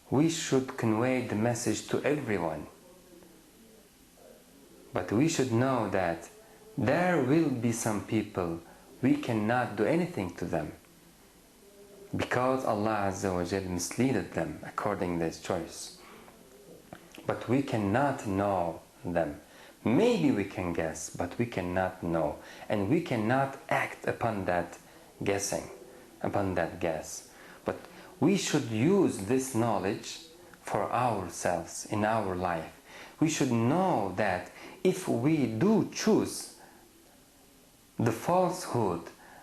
we should convey the message to everyone. But we should know that there will be some people we cannot do anything to them because Allah Azza wa Jal misleaded them according to His choice. But we cannot know them. Maybe we can guess, but we cannot know. And we cannot act upon that guessing, upon that guess. But we should use this knowledge for ourselves in our life. We should know that if we do choose the falsehood,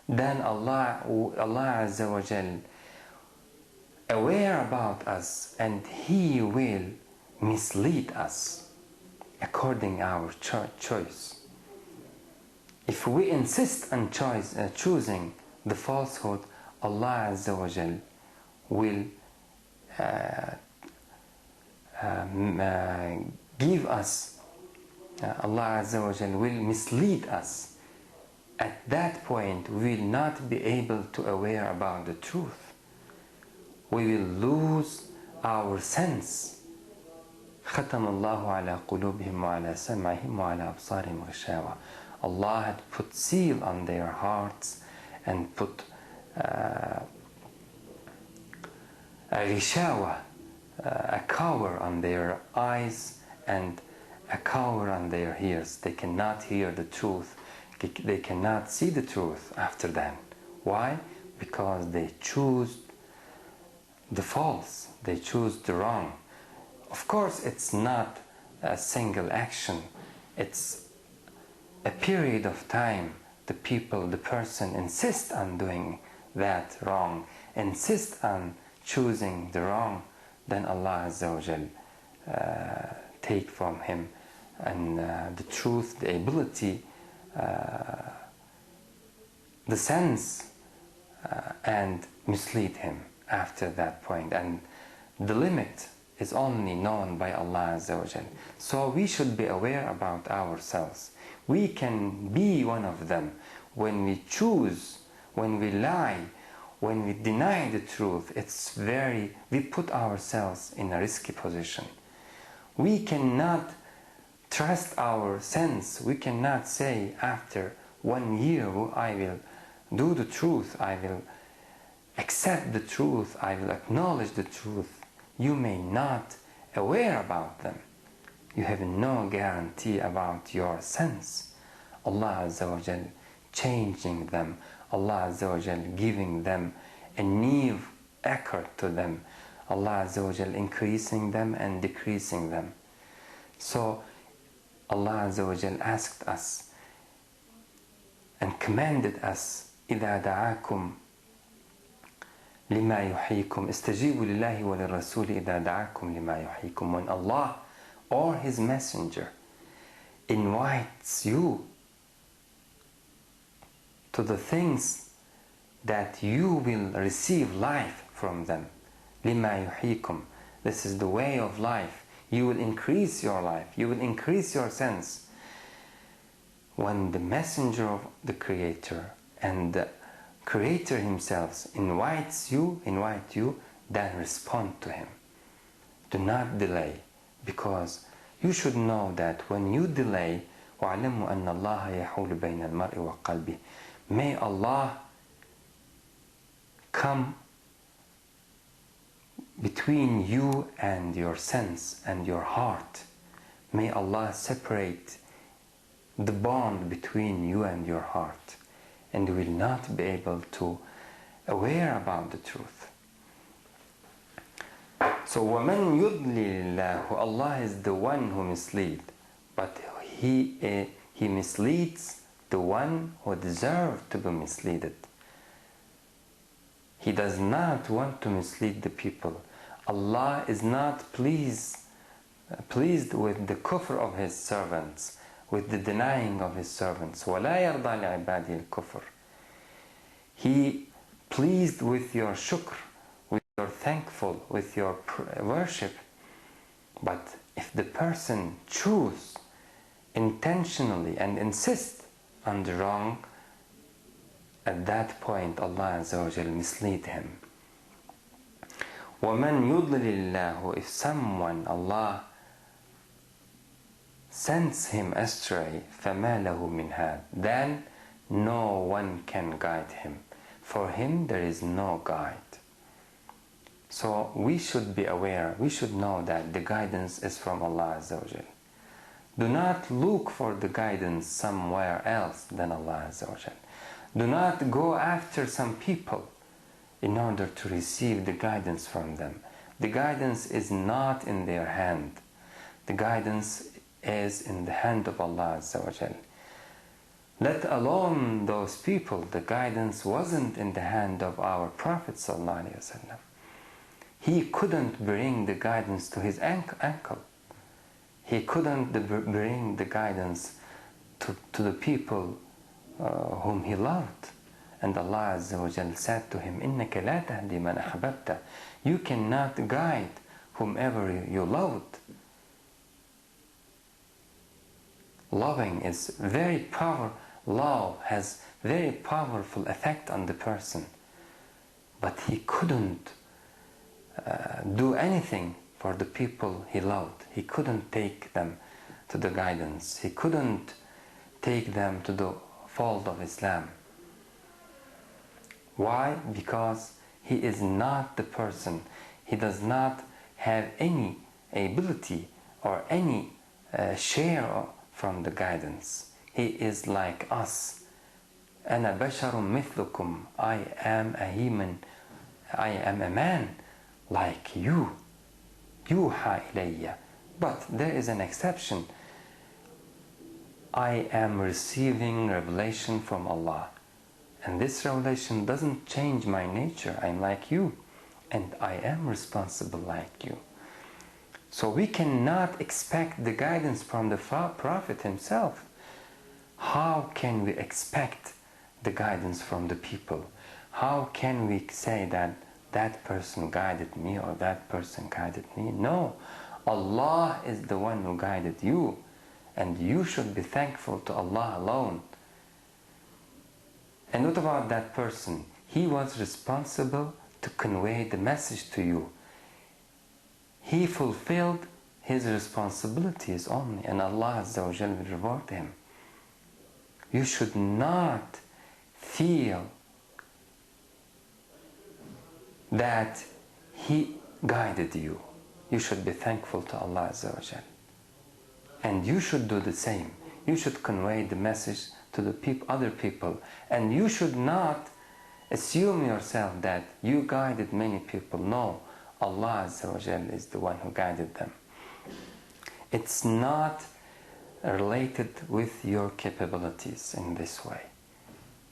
then Allah Azza wa Jal aware about us, and He will mislead us according our choice. If we insist on choosing the falsehood, Allah Azza wa Jal will give us, Allah Azza wa Jal will mislead us. At that point, we will not be able to aware about the truth. We will lose our sense. ختم الله على قلوبهم وعلى سمعهم وعلى أبصارهم غشاوة. Allah had put seal on their hearts and put a ghishawa, a cover on their eyes and a cover on their ears. They cannot hear the truth. They cannot see the truth after that. Why? Because they choose the false. They choose the wrong. Of course, it's not a single action. It's a period of time. The person insists on doing that wrong, insists on choosing the wrong, then Allah Azza wa Jal take from him and the truth, the ability, the sense, and mislead him after that point. And the limit is only known by Allah Azza wa Jal. So we should be aware about ourselves. We can be one of them when we choose, when we lie, when we deny the truth. We put ourselves in a risky position. We cannot trust our sense. We cannot say after 1 year I will do the truth, I will accept the truth, I will acknowledge the truth. You may not aware about them. You have no guarantee about your sense. Allah Azza wa Jal changing them. Allah Azza wa Jal giving them a new accord to them. Allah Azza wa Jal increasing them and decreasing them. So Allah Azza wa Jal asked us and commanded us, إِذَا دَعَاكُمْ لِمَا يُحْيِيكُمْ اسْتَجِيبُوا لِلَّهِ وَلِلرَّسُولِ إِذَا دَعَاكُمْ لِمَا يُحْيِيكُمْ. When Allah or His Messenger invites you to the things that you will receive life from them, لِمَا يُحْيِيكُمْ, this is the way of life. You will increase your life, you will increase your sense. When the Messenger of the Creator and the Creator Himself invite you, then respond to Him. Do not delay, because you should know that when you delay, وَاعْلَمُوا أَنَّ اللَّهَ يَحُولُ بَيْنَ الْمَرْءِ وَقَلْبِهِ, may Allah come between you and your sense and your heart. May Allah separate the bond between you and your heart, and you will not be able to aware about the truth. So وَمَنْ يُضْلِلِ اللَّهُ, Allah is the one who misleads, but He misleads the one who deserves to be misled. He does not want to mislead the people. Allah is not pleased with the kufr of His servants, with the denying of His servants. وَلَا يَرْضَى لِعِبَادِهِ الْكُفْرِ. He pleased with your shukr, with your thankful, with your worship. But if the person chooses intentionally and insists on the wrong, at that point Allah Azza wa Jal mislead him. وَمَنْ يُضْلِلِ اللَّهُ, if someone, Allah, sends him astray, فَمَا لَهُ مِنْ هَادٍ, then no one can guide him. For him there is no guide. So we should be aware, we should know that the guidance is from Allah Azza wa Jal. Do not look for the guidance somewhere else than Allah Azza wa Jal. Do not go after some people in order to receive the guidance from them. The guidance is not in their hand. The guidance is in the hand of Allah Azza wa Jal. Let alone those people, the guidance wasn't in the hand of our Prophet Sallallahu Alaihi Wasallam. He couldn't bring the guidance to his uncle. He couldn't bring the guidance to the people whom he loved. And Allah Azza wa Jal said to him, إِنَّكَ لَا تَهْدِي مَنْ أَحْبَبْتَ, you cannot guide whomever you loved. Loving is very powerful. Love has very powerful effect on the person. But he couldn't do anything for the people he loved. He couldn't take them to the guidance. He couldn't take them to the fold of Islam. Why? Because he is not the person. He does not have any ability or any share from the guidance. He is like us. أَنَا بَشَرٌ مِثْلُكُمْ, I am a human, I am a man like you. يُوحَى إِلَيَّ. But there is an exception. I am receiving revelation from Allah. And this revelation doesn't change my nature. I'm like you. And I am responsible like you. So we cannot expect the guidance from the Prophet himself. How can we expect the guidance from the people? How can we say that that person guided me or that person guided me? No, Allah is the one who guided you, and you should be thankful to Allah alone. And what about that person? He was responsible to convey the message to you. He fulfilled his responsibilities only, and Allah Azza wa Jalla will reward him. You should not feel that he guided you. You should be thankful to Allah Azza wa Jalla. And you should do the same. You should convey the message to the other people. And you should not assume yourself that you guided many people. No, Allah Azza wa Jalla is the one who guided them. It's not related with your capabilities in this way.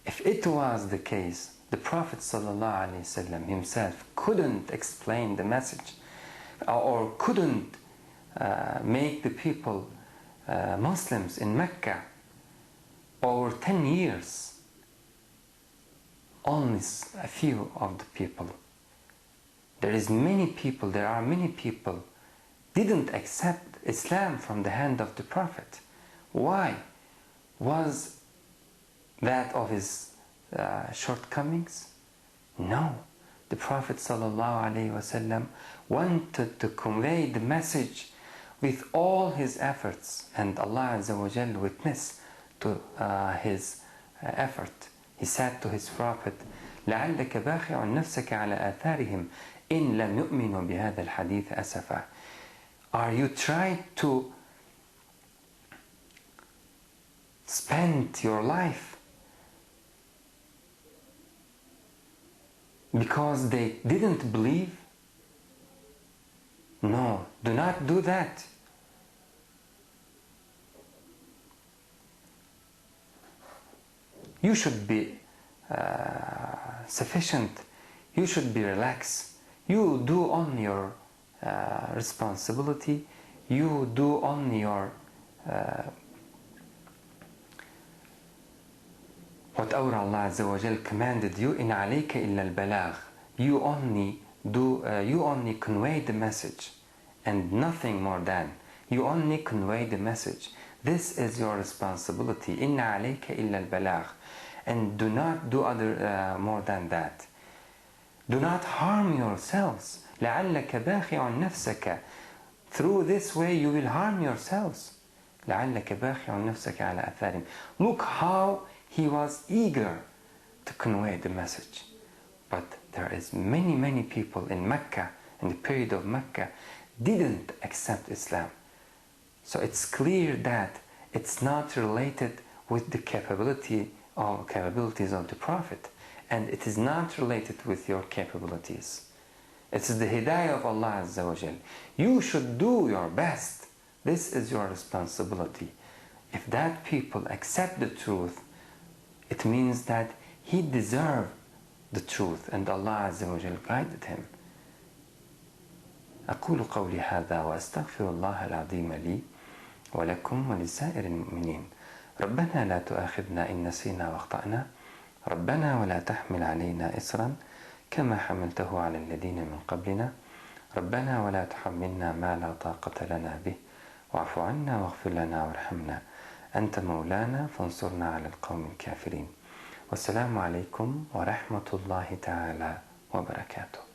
If it was the case, the Prophet ﷺ himself couldn't explain the message or couldn't make the people Muslims in Mecca over 10 years. Only a few of the people. There are many people didn't accept Islam from the hand of the Prophet. Why? Was that of his shortcomings? No. The Prophet ﷺ wanted to convey the message with all his efforts, and Allah Azza wa Jal witnessed to his effort. He said to his Prophet, لَعَلَّكَ بَاخِعٌ نَفْسَكَ عَلَى آثَارِهِمْ إِن لَمْ يُؤْمِنُوا بِهَذَا الْحَدِيثِ أَسَفًا. Are you trying to spend your life because they didn't believe? No, do not do that. You should be sufficient. You should be relaxed. You do only your responsibility. You do only your whatever Allah Azza wa Jal commanded you. إِنْ عَلَيْكَ إِلَّا الْبَلَاغِ. You only convey the message and nothing more than. You only convey the message. This is your responsibility. إِنَّ عَلَيْكَ إِلَّا الْبَلَاغِ. And do not do more than that. Do not harm yourselves. لعلك باخع نفسك. Through this way you will harm yourselves. لعلك باخع نفسك على آثارهم. Look how he was eager to convey the message. But there is many people in Mecca, in the period of Mecca, didn't accept Islam. So it's clear that it's not related with the capabilities of the Prophet, and it is not related with your capabilities. It's the hidayah of Allah Azza wa Jal. You should do your best. This is your responsibility. If that people accept the truth, it means that he deserved the truth and Allah Azza wa Jal guided him. أقول قولي هذا وأستغفر الله العظيم لي ولكم ولسائر المؤمنين. ربنا لا تؤاخذنا إن نسينا واخطأنا. ربنا ولا تحمل علينا إصرا كما حملته على الذين من قبلنا. ربنا ولا تحملنا ما لا طاقة لنا به واعف عنا واغفر لنا وارحمنا أنت مولانا فانصرنا على القوم الكافرين. والسلام عليكم ورحمة الله تعالى وبركاته.